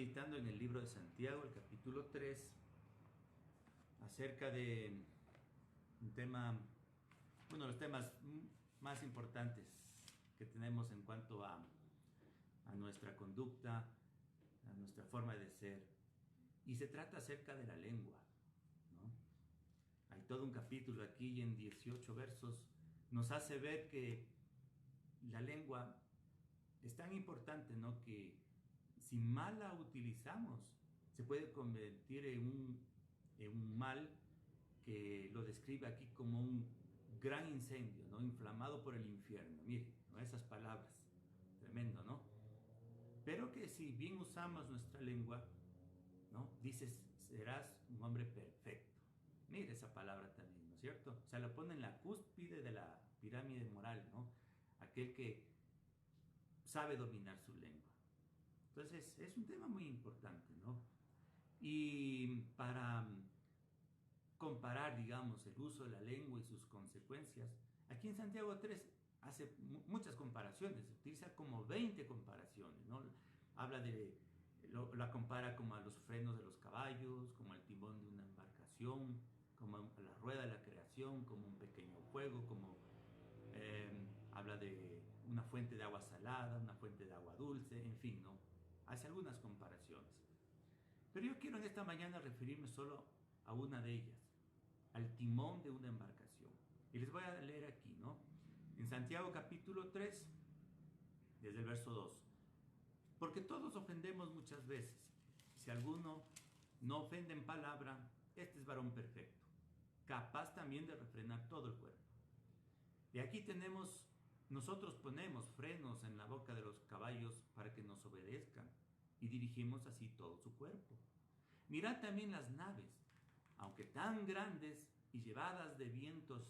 meditando en el libro de Santiago, el capítulo 3, acerca de un tema, uno de los temas más importantes que tenemos en cuanto a nuestra conducta, a nuestra forma de ser. Y se trata acerca de la lengua, ¿no? Hay todo un capítulo aquí y en 18 versos nos hace ver que la lengua es tan importante, ¿no? Que si mal la utilizamos, se puede convertir en un mal que lo describe aquí como un gran incendio, ¿no? Inflamado por el infierno. Mire, ¿no? Esas palabras, tremendo, ¿no? Pero que si bien usamos nuestra lengua, ¿no? Dices, serás un hombre perfecto. Mire esa palabra también, ¿no es cierto? O sea, lo pone en la cúspide de la pirámide moral, ¿no? Aquel que sabe dominar su lengua. Entonces, es un tema muy importante, ¿no? Y para comparar, digamos, el uso de la lengua y sus consecuencias, aquí en Santiago 3 hace muchas comparaciones, utiliza como 20 comparaciones, ¿no? Habla de, la compara como a los frenos de los caballos, como al timón de una embarcación, como a la rueda de la creación, como un pequeño fuego, como habla de una fuente de agua salada, una fuente de agua dulce, en fin, ¿no? Hace algunas comparaciones. Pero yo quiero en esta mañana referirme solo a una de ellas, al timón de una embarcación. Y les voy a leer aquí, ¿no? En Santiago capítulo 3, desde el verso 2. Porque todos ofendemos muchas veces. Si alguno no ofende en palabra, este es varón perfecto, capaz también de refrenar todo el cuerpo. Y aquí nosotros ponemos frenos en la boca de los caballos para que nos obedezcan y dirigimos así todo su cuerpo. Mirad también las naves, aunque tan grandes y llevadas de vientos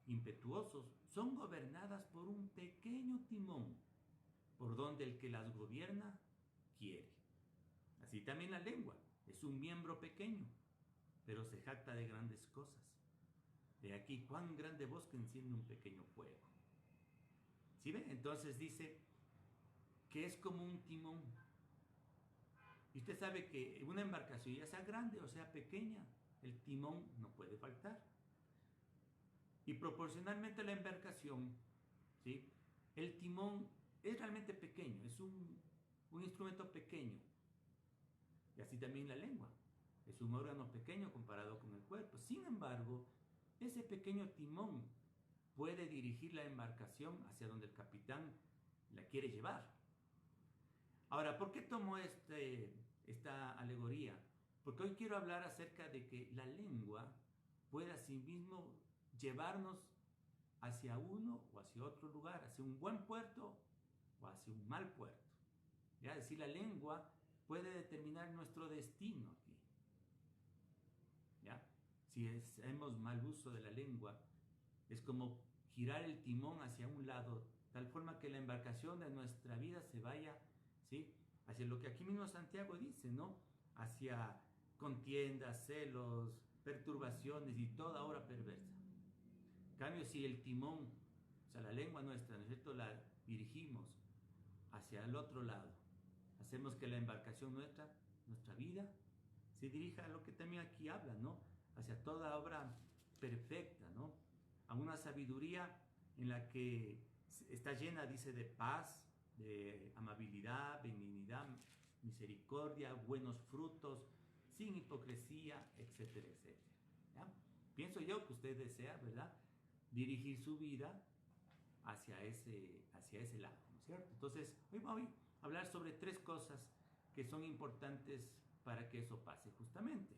impetuosos, son gobernadas por un pequeño timón, por donde el que las gobierna quiere. Así también la lengua es un miembro pequeño, pero se jacta de grandes cosas. De aquí cuán grande bosque enciende un pequeño fuego. ¿Sí ven? Entonces dice que es como un timón. Y usted sabe que una embarcación, ya sea grande o sea pequeña, el timón no puede faltar. Y proporcionalmente a la embarcación, ¿sí? El timón es realmente pequeño, es un instrumento pequeño. Y así también la lengua. Es un órgano pequeño comparado con el cuerpo. Sin embargo, ese pequeño timón puede dirigir la embarcación hacia donde el capitán la quiere llevar. Ahora, ¿por qué tomo esta alegoría? Porque hoy quiero hablar acerca de que la lengua puede asimismo llevarnos hacia uno o hacia otro lugar, hacia un buen puerto o hacia un mal puerto. ¿Ya? Es decir, la lengua puede determinar nuestro destino aquí. ¿Ya? Si hacemos mal uso de la lengua, es como girar el timón hacia un lado, tal forma que la embarcación de nuestra vida se vaya, ¿sí?, hacia lo que aquí mismo Santiago dice, ¿no? Hacia contiendas, celos, perturbaciones y toda obra perversa. En cambio, si el timón, o sea, la lengua nuestra, ¿no es cierto?, la dirigimos hacia el otro lado, hacemos que la embarcación nuestra vida, se dirija a lo que también aquí habla, ¿no? Hacia toda obra perfecta, ¿no? A una sabiduría en la que está llena, dice, de paz, de amabilidad, benignidad, misericordia, buenos frutos, sin hipocresía, etcétera, etcétera. ¿Ya? Pienso yo que usted desea, ¿verdad?, dirigir su vida hacia ese lado, ¿no es cierto? Entonces, hoy voy a hablar sobre 3 cosas que son importantes para que eso pase justamente.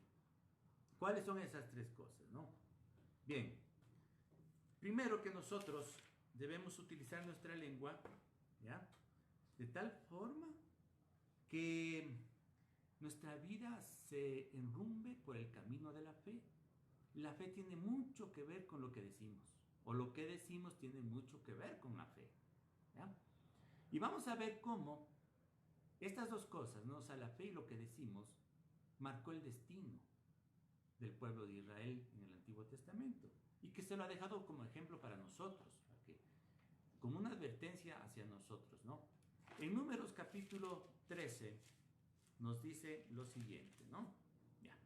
¿Cuáles son esas 3 cosas, no? Bien, primero que nosotros debemos utilizar nuestra lengua, ¿ya?, de tal forma que nuestra vida se enrumbe por el camino de la fe. La fe tiene mucho que ver con lo que decimos, o lo que decimos tiene mucho que ver con la fe, ¿ya? Y vamos a ver cómo estas 2 cosas, ¿no?, o sea, la fe y lo que decimos, marcó el destino del pueblo de Israel en el Antiguo Testamento, y que se lo ha dejado como ejemplo para nosotros, como una advertencia hacia nosotros, ¿no? En Números capítulo 13, nos dice lo siguiente, ¿no? Ya.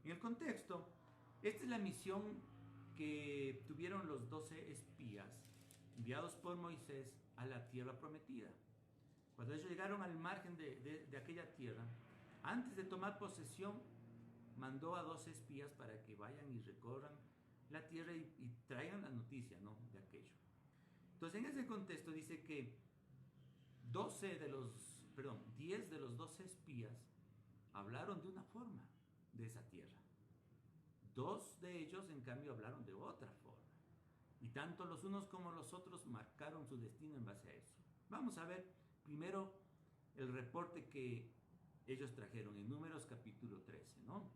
En el contexto, esta es la misión que tuvieron los 12 espías enviados por Moisés a la tierra prometida. Cuando ellos llegaron al margen de aquella tierra, antes de tomar posesión, mandó a 12 espías para que vayan y recorran la tierra y traigan la noticia, ¿no?, de aquello. Entonces, en ese contexto dice que 10 de los 12 espías hablaron de una forma de esa tierra. 2 de ellos, en cambio, hablaron de otra forma. Y tanto los unos como los otros marcaron su destino en base a eso. Vamos a ver primero el reporte que ellos trajeron en Números capítulo 13, ¿no?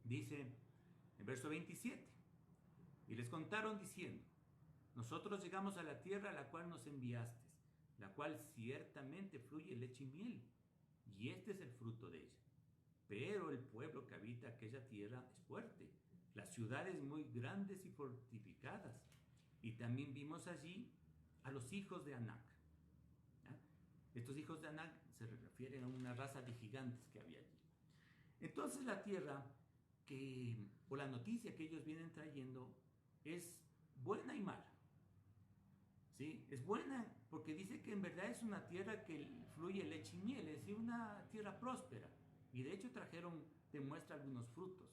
Dice en verso 27, y les contaron diciendo: nosotros llegamos a la tierra a la cual nos enviaste, la cual ciertamente fluye leche y miel, y este es el fruto de ella. Pero el pueblo que habita aquella tierra es fuerte, las ciudades muy grandes y fortificadas, y también vimos allí a los hijos de Anac. ¿Ya? Estos hijos de Anac se refieren a una raza de gigantes que había allí. Entonces la tierra o la noticia que ellos vienen trayendo es buena y mala. ¿Sí? Es buena porque dice que en verdad es una tierra que fluye leche y miel, es decir, una tierra próspera. Y de hecho demuestra algunos frutos.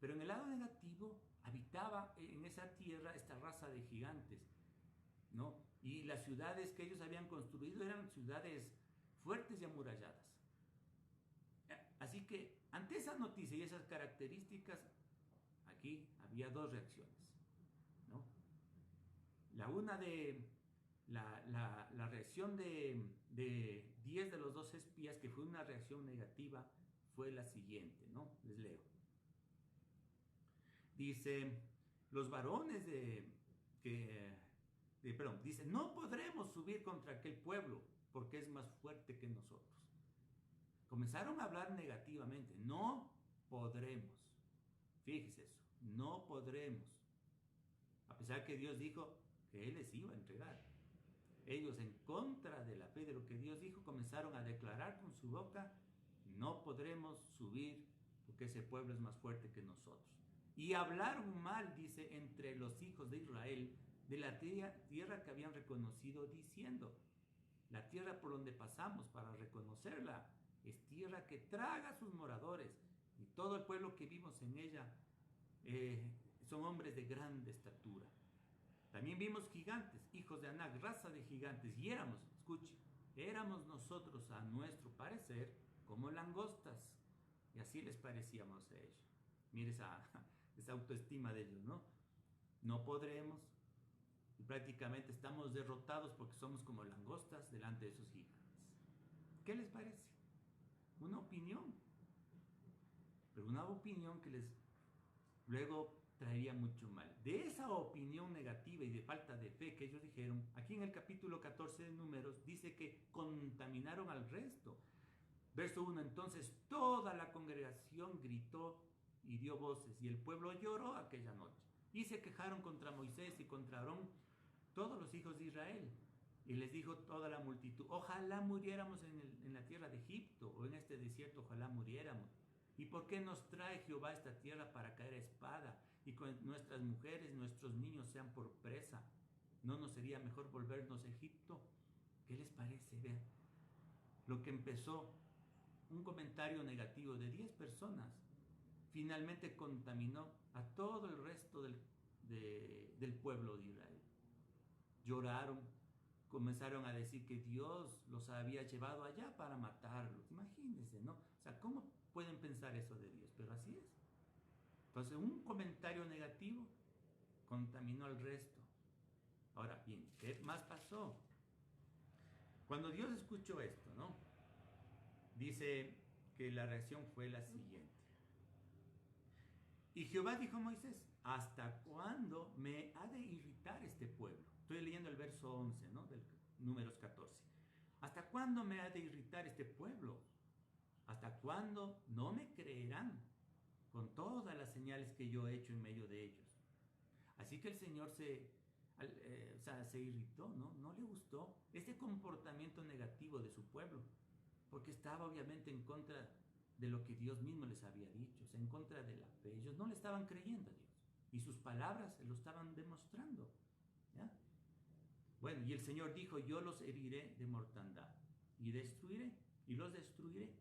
Pero en el lado negativo habitaba en esa tierra esta raza de gigantes, ¿no? Y las ciudades que ellos habían construido eran ciudades fuertes y amuralladas. Así que ante esa noticia y esas características, aquí había 2 reacciones, ¿no? La reacción de 10 de los 12 espías, que fue una reacción negativa, fue la siguiente, ¿no? Les leo. Dice, los varones dice, no podremos subir contra aquel pueblo porque es más fuerte que nosotros. Comenzaron a hablar negativamente, no podremos. Fíjese eso, no podremos. A pesar que Dios dijo que Él les iba a entregar. Ellos, en contra de la fe de lo que Dios dijo, comenzaron a declarar con su boca: no podremos subir porque ese pueblo es más fuerte que nosotros. Y hablaron mal, dice, entre los hijos de Israel de la tierra que habían reconocido, diciendo: la tierra por donde pasamos para reconocerla es tierra que traga a sus moradores, y todo el pueblo que vimos en ella son hombres de grande estatura. También vimos gigantes, hijos de Anac, raza de gigantes, y éramos nosotros a nuestro parecer como langostas, y así les parecíamos a ellos. Mire esa autoestima de ellos, ¿no? No podremos, y prácticamente estamos derrotados porque somos como langostas delante de esos gigantes. ¿Qué les parece? Una opinión, pero una opinión que les luego traería mucho mal. De esa opinión negativa y de falta de fe que ellos dijeron, aquí en el capítulo 14 de Números dice que contaminaron al resto. Verso 1, entonces toda la congregación gritó y dio voces, y el pueblo lloró aquella noche, y se quejaron contra Moisés y contra Aarón todos los hijos de Israel. Y les dijo toda la multitud: ojalá muriéramos en la tierra de Egipto, o en este desierto, ojalá muriéramos. ¿Y por qué nos trae Jehová a esta tierra para caer a espada, y con nuestras mujeres, nuestros niños sean por presa? ¿No nos sería mejor volvernos a Egipto? ¿Qué les parece? Vean, lo que empezó un comentario negativo de 10 personas, finalmente contaminó a todo el resto del pueblo de Israel. Lloraron, comenzaron a decir que Dios los había llevado allá para matarlos. Imagínense, ¿no? O sea, ¿cómo pueden pensar eso de Dios? Pero así es. Entonces, un comentario negativo contaminó al resto. Ahora bien, ¿qué más pasó? Cuando Dios escuchó esto, ¿no? Dice que la reacción fue la siguiente. Y Jehová dijo a Moisés: ¿hasta cuándo me ha de irritar este pueblo? Estoy leyendo el verso 11, ¿no?, del Números 14. ¿Hasta cuándo me ha de irritar este pueblo? ¿Hasta cuándo no me creerán con todas las señales que yo he hecho en medio de ellos? Así que el Señor se irritó, ¿no? No le gustó este comportamiento negativo de su pueblo. porque estaba obviamente en contra de lo que Dios mismo les había dicho, o sea, en contra de la fe. Ellos no le estaban creyendo a Dios y sus palabras lo estaban demostrando. ¿Ya? Bueno, y el Señor dijo, yo los heriré de mortandad y destruiré, y los destruiré.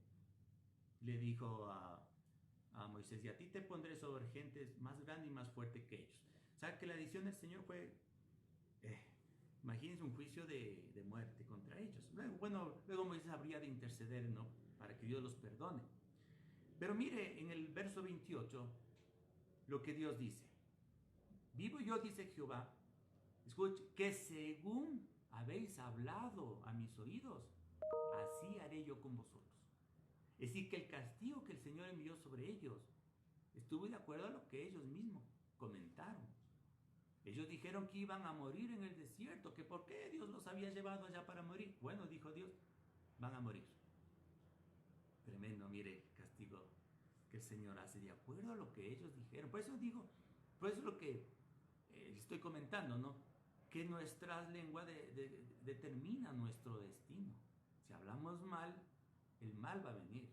Le dijo a Moisés, y a ti te pondré sobre gentes más grandes y más fuertes que ellos. O sea, que la decisión del Señor fue, imagínense un juicio de muerte contra ellos. Luego Moisés habría de interceder, ¿no? Para que Dios los perdone. Pero mire en el verso 28 lo que Dios dice. Vivo yo, dice Jehová, escuche, que según habéis hablado a mis oídos, así haré yo con vosotros. Es decir, que el castigo que el Señor envió sobre ellos estuvo de acuerdo a lo que ellos mismos comentaron. Ellos dijeron que iban a morir en el desierto, que por qué Dios los había llevado allá para morir. Bueno, dijo Dios, van a morir. Tremendo, mire el castigo que el Señor hace de acuerdo a lo que ellos dijeron. Por eso digo, por eso es lo que estoy comentando, ¿no? Que nuestra lengua determina nuestro destino. Si hablamos mal, el mal va a venir.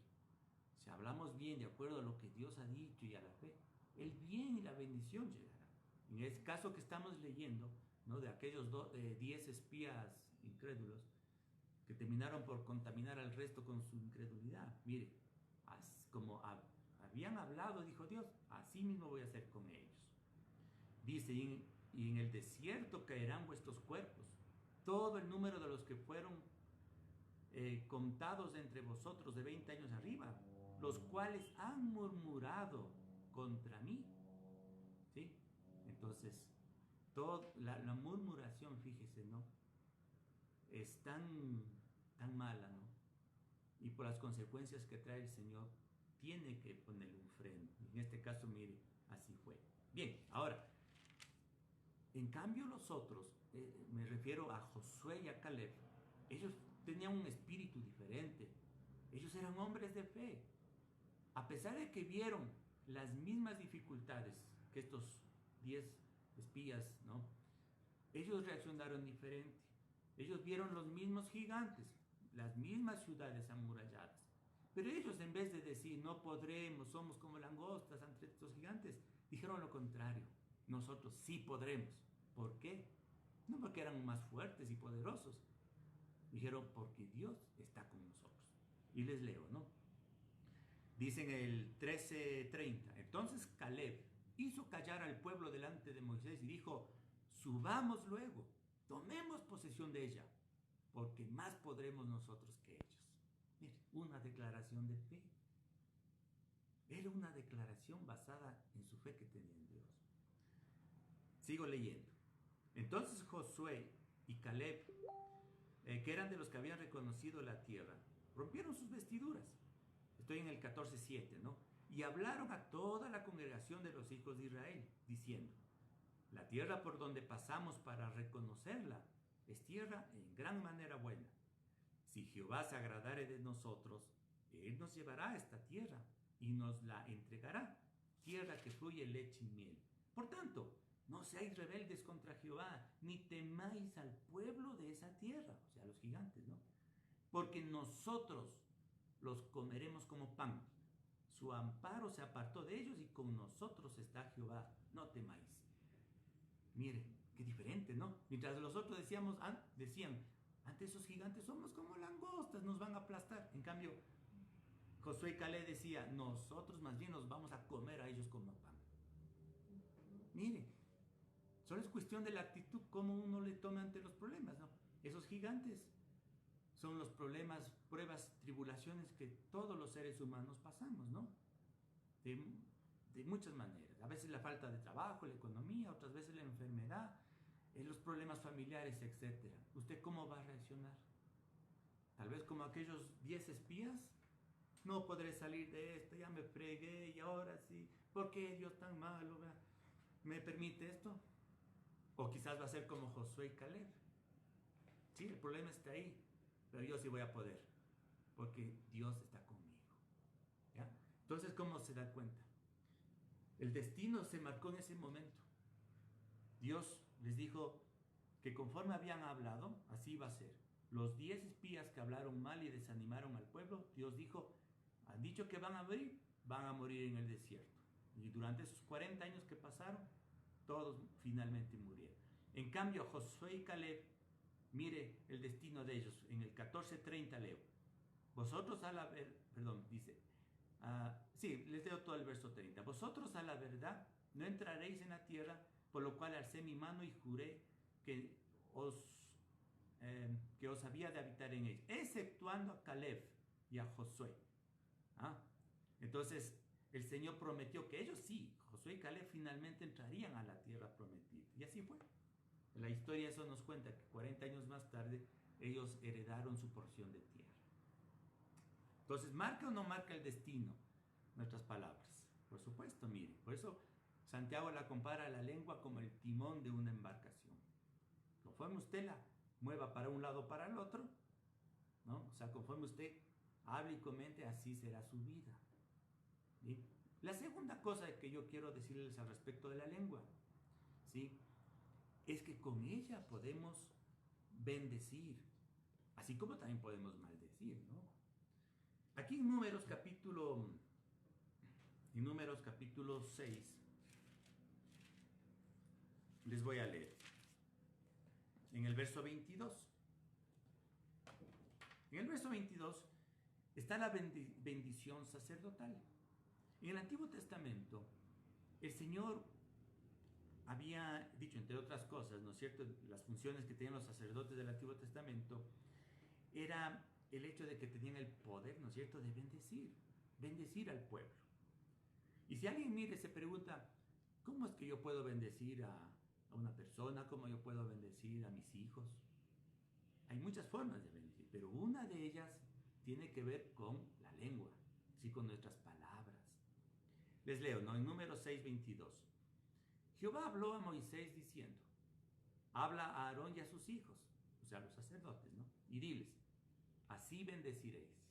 Si hablamos bien de acuerdo a lo que Dios ha dicho y a la fe, el bien y la bendición llegará. En el caso que estamos leyendo, ¿no? De aquellos 10 espías incrédulos que terminaron por contaminar al resto con su incredulidad. Mire, como habían hablado, dijo Dios, así mismo voy a hacer con ellos. Dice, y en el desierto caerán vuestros cuerpos, todo el número de los que fueron contados entre vosotros de 20 años arriba, los cuales han murmurado contra mí. ¿Sí? Entonces, la murmuración, fíjese, ¿no? Es tan mala, ¿no? Y por las consecuencias que trae el Señor, tiene que ponerle un freno. En este caso, mire, así fue. Bien, ahora, en cambio los otros, me refiero a Josué y a Caleb, ellos tenían un espíritu diferente. Ellos eran hombres de fe. A pesar de que vieron las mismas dificultades que estos 10 espías, ¿no? Ellos reaccionaron diferente. Ellos vieron los mismos gigantes, las mismas ciudades amuralladas. Pero ellos, en vez de decir, no podremos, somos como langostas ante estos gigantes, dijeron lo contrario. Nosotros sí podremos. ¿Por qué? No porque eran más fuertes y poderosos. Dijeron, porque Dios está con nosotros. Y les leo, ¿no? Dice en el 13:30, entonces Caleb hizo callar al pueblo delante de Moisés y dijo, subamos luego, tomemos posesión de ella, porque más podremos nosotros que ellos. Mire, una declaración de fe. Era una declaración basada en su fe que tenía en Dios. Sigo leyendo. Entonces Josué y Caleb, que eran de los que habían reconocido la tierra, rompieron sus vestiduras. Estoy en el 14:7, ¿no? Y hablaron a toda la congregación de los hijos de Israel, diciendo, la tierra por donde pasamos para reconocerla es tierra en gran manera buena. Si Jehová se agradare de nosotros, Él nos llevará a esta tierra y nos la entregará, tierra que fluye leche y miel. Por tanto, no seáis rebeldes contra Jehová, ni temáis al pueblo de esa tierra, o sea, los gigantes, ¿no? Porque nosotros los comeremos como pan. Su amparo se apartó de ellos y con nosotros está Jehová. No temáis. Miren, qué diferente, ¿no? Mientras los otros decían, ante esos gigantes somos como langostas, nos van a aplastar. En cambio, Josué y Caleb decía, nosotros más bien nos vamos a comer a ellos como pan. Miren, solo es cuestión de la actitud, cómo uno le toma ante los problemas, ¿no? Esos gigantes son los problemas, pruebas, tribulaciones que todos los seres humanos pasamos, ¿no? De muchas maneras. A veces la falta de trabajo, la economía, otras veces la enfermedad, los problemas familiares, etc. ¿Usted cómo va a reaccionar? Tal vez como aquellos 10 espías. No podré salir de esto, ya me fregué y ahora sí. ¿Por qué Dios tan malo me permite esto? O quizás va a ser como Josué y Caleb. Sí, el problema está ahí, pero yo sí voy a poder, porque Dios está conmigo. ¿Ya? Entonces, ¿cómo se da cuenta? El destino se marcó en ese momento. Dios les dijo que conforme habían hablado, así iba a ser. los 10 espías que hablaron mal y desanimaron al pueblo, Dios dijo, han dicho que van a morir en el desierto. Y durante esos 40 años que pasaron, todos finalmente murieron. En cambio, Josué y Caleb, mire el destino de ellos. En el 14:30 leo. Vosotros a la verdad, perdón, dice, sí, les leo todo el verso 30. Vosotros a la verdad no entraréis en la tierra, por lo cual alcé mi mano y juré que os había de habitar en ella, exceptuando a Caleb y a Josué. Entonces, el Señor prometió que ellos sí, Josué y Caleb, finalmente entrarían a la tierra prometida. Y así fue. La historia eso nos cuenta que 40 años más tarde ellos heredaron su porción de tierra. Entonces, ¿marca o no marca el destino nuestras palabras? Por supuesto, mire. Por eso Santiago la compara a la lengua como el timón de una embarcación. Conforme usted la mueva para un lado o para el otro, ¿no? O sea, conforme usted hable y comente, así será su vida. ¿Sí? La segunda cosa que yo quiero decirles al respecto de la lengua, ¿sí?, es que con ella podemos bendecir, así como también podemos maldecir, ¿no? Aquí en Números capítulo 6, les voy a leer. En el verso 22. En el verso 22 está la bendición sacerdotal. En el Antiguo Testamento, el Señor había dicho, entre otras cosas, ¿no es cierto?, las funciones que tenían los sacerdotes del Antiguo Testamento, era el hecho de que tenían el poder, ¿no es cierto?, de bendecir al pueblo. Y si alguien mire, se pregunta, ¿cómo es que yo puedo bendecir a una persona? ¿Cómo yo puedo bendecir a mis hijos? Hay muchas formas de bendecir, pero una de ellas tiene que ver con la lengua, ¿sí?, con nuestras palabras. Les leo, ¿no?, en Números 6:22. Jehová habló a Moisés diciendo, habla a Aarón y a sus hijos, o sea, a los sacerdotes, ¿no?, y diles, así bendeciréis.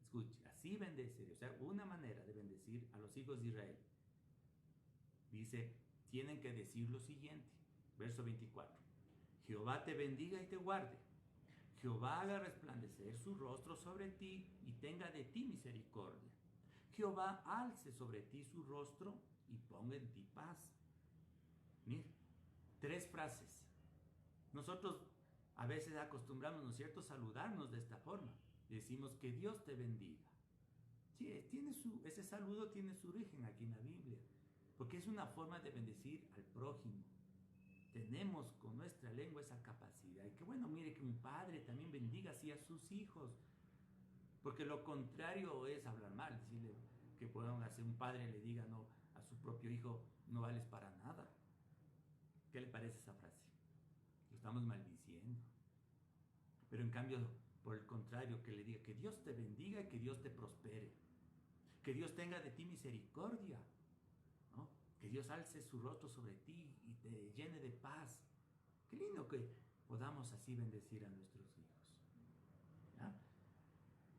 Escuche, así bendeciréis. O sea, una manera de bendecir a los hijos de Israel. Dice, tienen que decir lo siguiente, verso 24. Jehová te bendiga y te guarde. Jehová haga resplandecer su rostro sobre ti y tenga de ti misericordia. Jehová alce sobre ti su rostro y ponga en ti paz. Mire, 3 frases. Nosotros a veces acostumbramos, ¿no es cierto?, saludarnos de esta forma. Decimos que Dios te bendiga. Sí, ese saludo tiene su origen aquí en la Biblia, porque es una forma de bendecir al prójimo. Tenemos con nuestra lengua esa capacidad. Y que bueno, mire, que un padre también bendiga así a sus hijos, porque lo contrario es hablar mal, decirle que puedan hacer, un padre le diga no a su propio hijo, no vales para nada. ¿Qué le parece esa frase? Lo estamos maldiciendo. Pero en cambio, por el contrario, que le diga que Dios te bendiga y que Dios te prospere, que Dios tenga de ti misericordia, ¿no?, que Dios alce su rostro sobre ti y te llene de paz. Qué lindo que podamos así bendecir a nuestros hijos, ¿ya?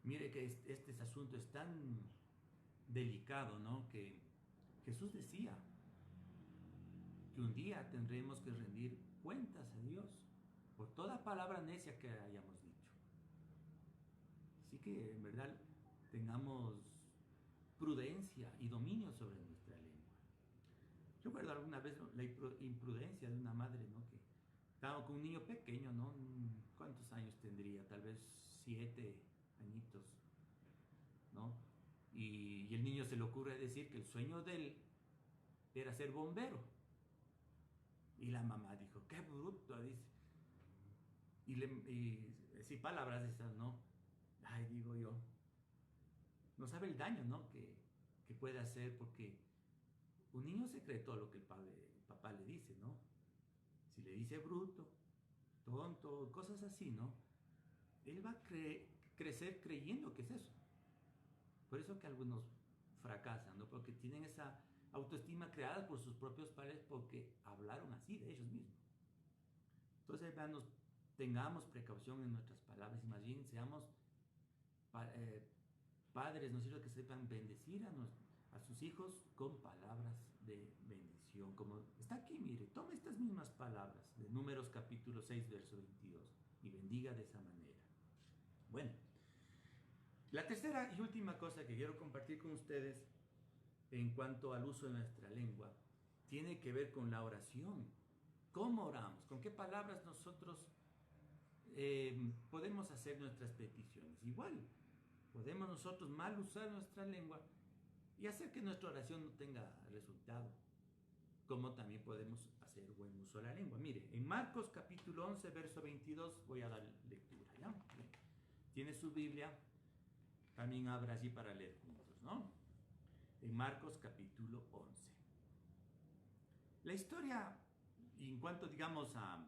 Mire que este asunto es tan delicado, ¿no?, que Jesús decía que un día tendremos que rendir cuentas a Dios por toda palabra necia que hayamos dicho. Así que en verdad tengamos prudencia y dominio sobre nuestra lengua. Yo recuerdo alguna vez la imprudencia de una madre, ¿no?, que estaba con un niño pequeño, ¿no? ¿Cuántos años tendría? Tal vez 7 añitos, ¿no? Y el niño se le ocurre decir que el sueño de él era ser bombero. Y la mamá dijo, qué bruto, dice. Y sí, palabras de esas, ¿no? Ay, digo yo, no sabe el daño, ¿no?, que puede hacer, porque un niño se cree todo lo que el papá le dice, ¿no? Si le dice bruto, tonto, cosas así, ¿no?, él va a crecer creyendo que es eso. Por eso que algunos fracasan, ¿no?, porque tienen esa autoestima creada por sus propios padres, porque hablaron así de ellos mismos. Entonces, hermanos, tengamos precaución en nuestras palabras y más bien seamos padres, ¿no es cierto?, que sepan bendecir a sus hijos con palabras de bendición. Como está aquí, mire, toma estas mismas palabras de Números capítulo 6, verso 22. y bendiga de esa manera. Bueno, la tercera y última cosa que quiero compartir con ustedes en cuanto al uso de nuestra lengua tiene que ver con la oración. ¿Cómo oramos? ¿Con qué palabras nosotros podemos hacer nuestras peticiones? Igual, podemos nosotros mal usar nuestra lengua y hacer que nuestra oración no tenga resultado, como también podemos hacer buen uso de la lengua. Mire, en Marcos capítulo 11, verso 22, voy a dar lectura, ¿ya? Bien. Tiene su Biblia, también abra allí para leer juntos, ¿no? En Marcos capítulo 11. La historia, en cuanto, digamos, a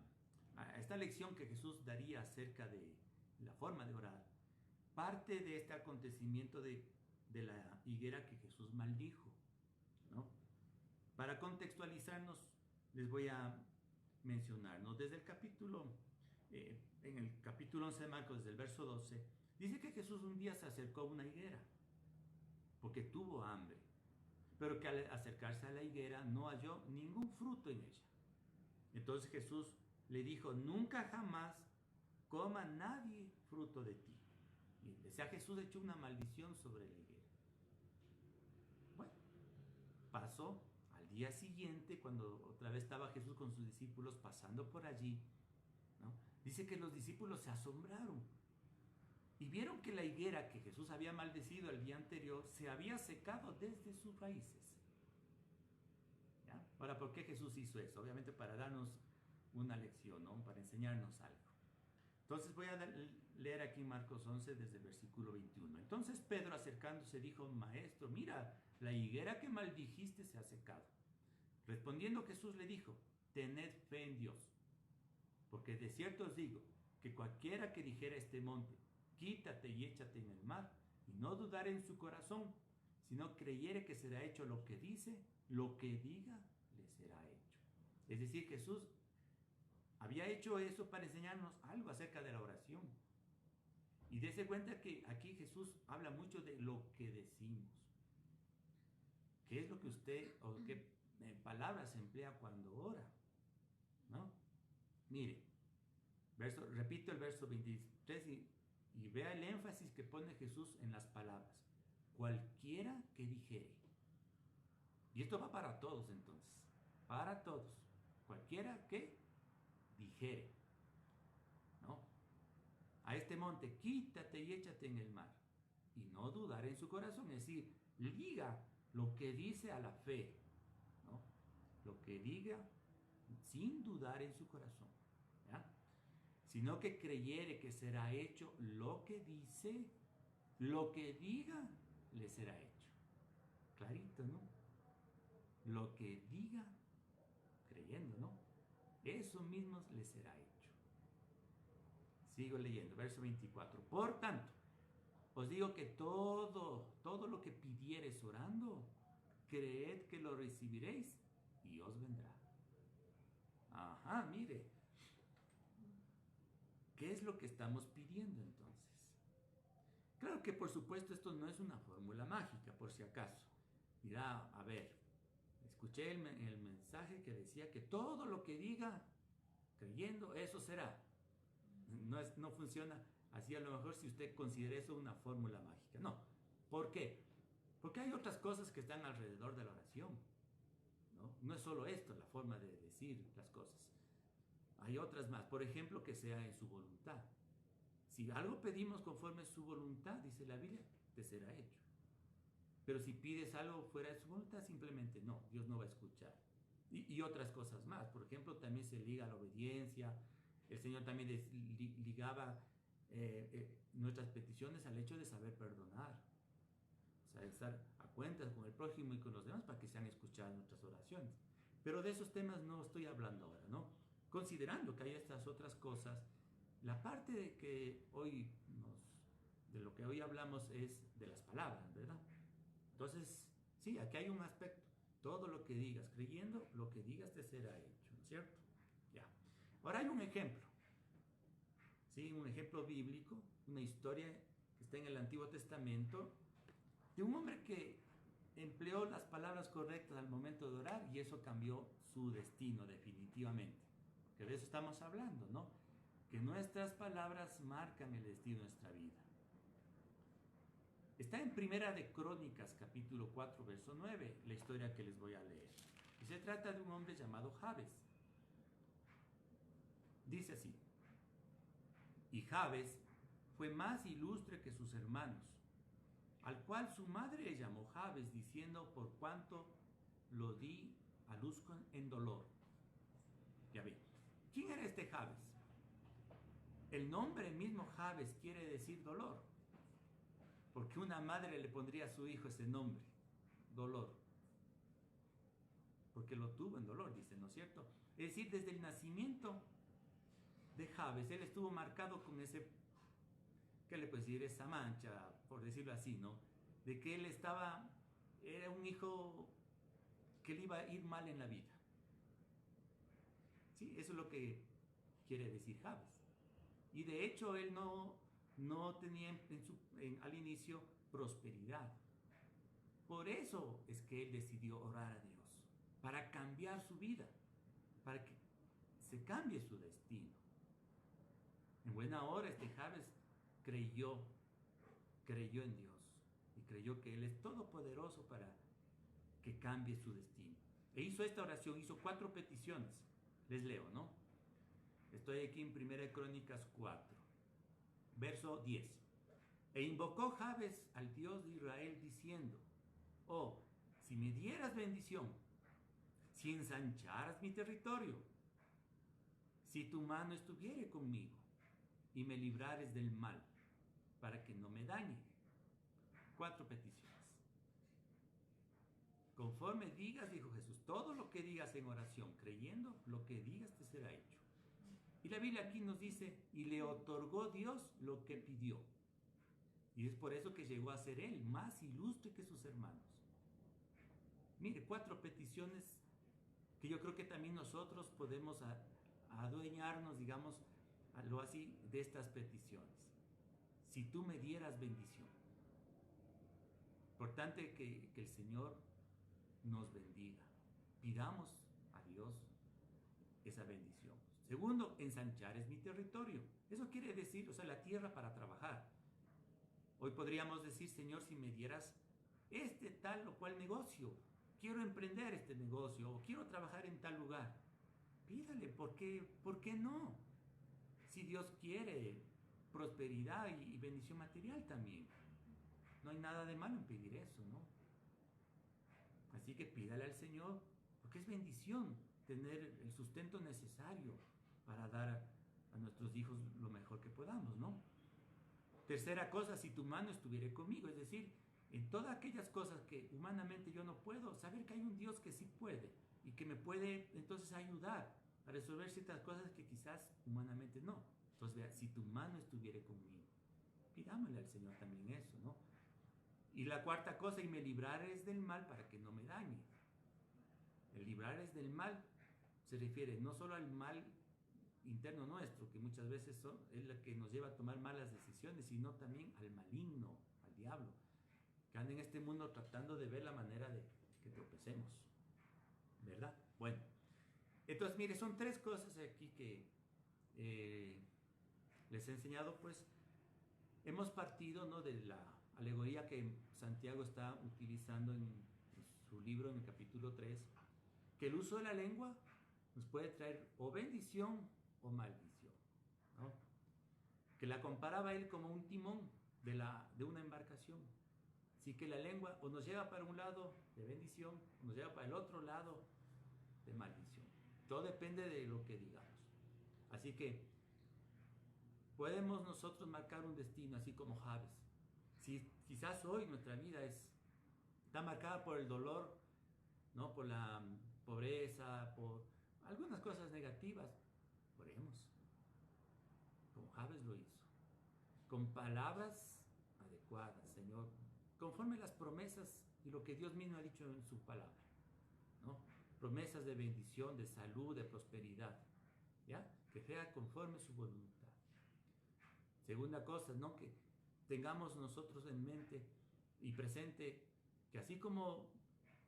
esta lección que Jesús daría acerca de la forma de orar, parte de este acontecimiento de la higuera que Jesús maldijo, ¿no? Para contextualizarnos, les voy a mencionarnos desde el capítulo, en el capítulo 11 de Marcos, desde el verso 12, dice que Jesús un día se acercó a una higuera, porque tuvo hambre, pero que al acercarse a la higuera no halló ningún fruto en ella. Entonces Jesús le dijo, nunca jamás coma nadie fruto de ti. Y o sea, Jesús echó una maldición sobre la higuera. Bueno, pasó al día siguiente, cuando otra vez estaba Jesús con sus discípulos pasando por allí, ¿no? Dice que los discípulos se asombraron y vieron que la higuera que Jesús había maldecido el día anterior se había secado desde sus raíces. ¿Ya? Ahora, ¿por qué Jesús hizo eso? Obviamente para darnos una lección, ¿no? Para enseñarnos algo. Entonces voy a leer aquí Marcos 11 desde el versículo 21. Entonces Pedro, acercándose, dijo, Maestro, mira, la higuera que maldijiste se ha secado. Respondiendo Jesús le dijo, tened fe en Dios, porque de cierto os digo que cualquiera que dijera a este monte, quítate y échate en el mar, y no dudare en su corazón, sino creyere que será hecho lo que dice, lo que diga le será hecho. Es decir, Jesús había hecho eso para enseñarnos algo acerca de la oración. Y dése cuenta que aquí Jesús habla mucho de lo que decimos. ¿Qué es lo que usted o qué palabras emplea cuando ora? ¿No? Mire, repito el verso 23 y vea el énfasis que pone Jesús en las palabras. Cualquiera que dijere. Y esto va para todos entonces. Para todos. Cualquiera que dijere, ¿no? A este monte, quítate y échate en el mar. Y no dudar en su corazón. Es decir, liga lo que dice a la fe, ¿no? Lo que diga sin dudar en su corazón, ¿ya? Sino que creyere que será hecho lo que dice, lo que diga le será hecho. Clarito, ¿no? Lo que diga, creyendo, ¿no? Eso mismo le será hecho. Sigo leyendo, verso 24. Por tanto, os digo que todo lo que pidiereis orando, creed que lo recibiréis y os vendrá. Ajá, mire. ¿Qué es lo que estamos pidiendo entonces? Claro que por supuesto esto no es una fórmula mágica, por si acaso. Mira, a ver, escuché el mensaje que decía que todo lo que diga, creyendo, eso será. No funciona así, a lo mejor si usted considera eso una fórmula mágica. No. ¿Por qué? Porque hay otras cosas que están alrededor de la oración, ¿no? No es solo esto, la forma de decir las cosas. Hay otras más. Por ejemplo, que sea en su voluntad. Si algo pedimos conforme a su voluntad, dice la Biblia, te será hecho. Pero si pides algo fuera de su voluntad, simplemente no, Dios no va a escuchar. Y otras cosas más. Por ejemplo, también se liga a la obediencia. El Señor también ligaba nuestras peticiones al hecho de saber perdonar. O sea, estar a cuentas con el prójimo y con los demás para que sean escuchadas nuestras oraciones. Pero de esos temas no estoy hablando ahora, ¿no? Considerando que hay estas otras cosas, la parte de lo que hoy hablamos es de las palabras, ¿verdad? Entonces, sí, aquí hay un aspecto. Todo lo que digas, creyendo, lo que digas te será hecho, ¿no es cierto? Ya. Ahora hay un ejemplo. Sí, un ejemplo bíblico, una historia que está en el Antiguo Testamento, de un hombre que empleó las palabras correctas al momento de orar y eso cambió su destino definitivamente. Que de eso estamos hablando, ¿no? que nuestras palabras marcan el destino de nuestra vida. Está en Primera de Crónicas, capítulo 4, verso 9, la historia que les voy a leer. Y se trata de un hombre llamado Jabes. Dice así: y Jabes fue más ilustre que sus hermanos, al cual su madre le llamó Jabes, diciendo: por cuanto lo di a luz en dolor. Ya ve, ¿quién era este Jabes? El nombre mismo Jabes quiere decir dolor, porque una madre le pondría a su hijo ese nombre, dolor, porque lo tuvo en dolor, dice, ¿no es cierto? Es decir, desde el nacimiento de Jabes, él estuvo marcado con ese, ¿qué le puedo decir? Esa mancha, por decirlo así, ¿no? De que él era un hijo que le iba a ir mal en la vida. Sí, eso es lo que quiere decir Jabes. Y de hecho él no tenía al inicio prosperidad. Por eso es que él decidió orar a Dios, para cambiar su vida, para que se cambie su destino. En buena hora este Jabes creyó en Dios y creyó que Él es todopoderoso para que cambie su destino. E hizo esta oración, hizo 4 peticiones. Les leo, ¿no? Estoy aquí en 1 Crónicas 4, verso 10. E invocó Jabes al Dios de Israel diciendo: oh, si me dieras bendición, si ensancharas mi territorio, si tu mano estuviere conmigo y me librares del mal, para que no me dañe. 4 peticiones. Conforme digas, dijo Jesús, todo lo que digas en oración, creyendo, lo que digas te será hecho. Y la Biblia aquí nos dice: y le otorgó Dios lo que pidió. Y es por eso que llegó a ser él más ilustre que sus hermanos. Mire, 4 peticiones que yo creo que también nosotros podemos adueñarnos, digamos, algo así, de estas peticiones. Si tú me dieras bendición. Importante que el Señor nos bendiga. Pidamos a Dios esa bendición. Segundo, ensanchar es mi territorio. Eso quiere decir, o sea, la tierra para trabajar. Hoy podríamos decir: Señor, si me dieras este tal o cual negocio, quiero emprender este negocio o quiero trabajar en tal lugar. Pídale, ¿por qué no? Si Dios quiere prosperidad y bendición material también. No hay nada de malo en pedir eso, ¿no? Así que pídale al Señor, porque es bendición tener el sustento necesario para dar a nuestros hijos lo mejor que podamos, ¿no? Tercera cosa, si tu mano estuviera conmigo, es decir, en todas aquellas cosas que humanamente yo no puedo, saber que hay un Dios que sí puede y que me puede entonces ayudar a resolver ciertas cosas que quizás humanamente no. Entonces, vea, si tu mano estuviera conmigo, pidámosle al Señor también eso, ¿no? Y la cuarta cosa, y me librares del mal para que no me dañe. El librares del mal se refiere no solo al mal interno nuestro, que muchas veces es la que nos lleva a tomar malas decisiones, sino también al maligno, al diablo, que anda en este mundo tratando de ver la manera de que tropecemos, ¿verdad? Bueno, entonces mire, son 3 cosas aquí que les he enseñado. Pues hemos partido, ¿no?, de la alegoría que Santiago está utilizando en su libro, en el capítulo 3, que el uso de la lengua nos puede traer o bendición o maldición, ¿no? Que la comparaba él como un timón de una embarcación. Así que la lengua o nos lleva para un lado de bendición, o nos lleva para el otro lado de maldición. Todo depende de lo que digamos. Así que podemos nosotros marcar un destino, así como Jabes. Si quizás hoy nuestra vida está marcada por el dolor, ¿no?, por la pobreza, por algunas cosas negativas, oremos, como Jabes lo hizo, con palabras adecuadas, Señor, conforme las promesas y lo que Dios mismo ha dicho en su palabra, ¿no? Promesas de bendición, de salud, de prosperidad, ¿ya? Que sea conforme su voluntad. Segunda cosa, ¿no?, que tengamos nosotros en mente y presente que así como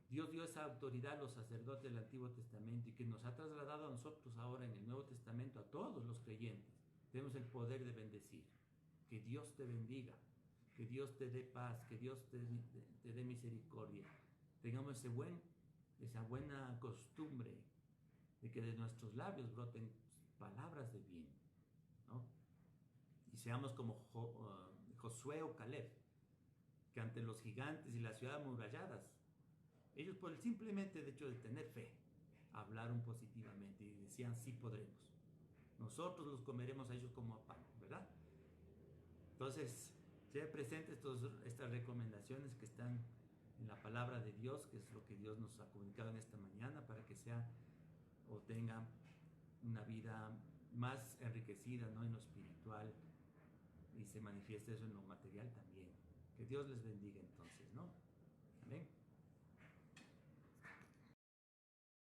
Dios dio esa autoridad a los sacerdotes del Antiguo Testamento y que nos ha trasladado a nosotros ahora en el Nuevo Testamento, a todos los creyentes, tenemos el poder de bendecir. Que Dios te bendiga, que Dios te dé paz, que Dios te dé misericordia. Tengamos esa buena costumbre de que de nuestros labios broten palabras de bien, ¿no? Y seamos como Josué o Caleb, que ante los gigantes y las ciudades amuralladas, ellos por el simplemente hecho de tener fe, hablaron positivamente y decían, sí podremos. Nosotros los comeremos a ellos como a pan, ¿verdad? Entonces, se presente estas recomendaciones que están en la palabra de Dios, que es lo que Dios nos ha comunicado en esta mañana, para que sea o tenga una vida más enriquecida, ¿no?, en lo espiritual, y se manifieste eso en lo material también. Que Dios les bendiga entonces, ¿no?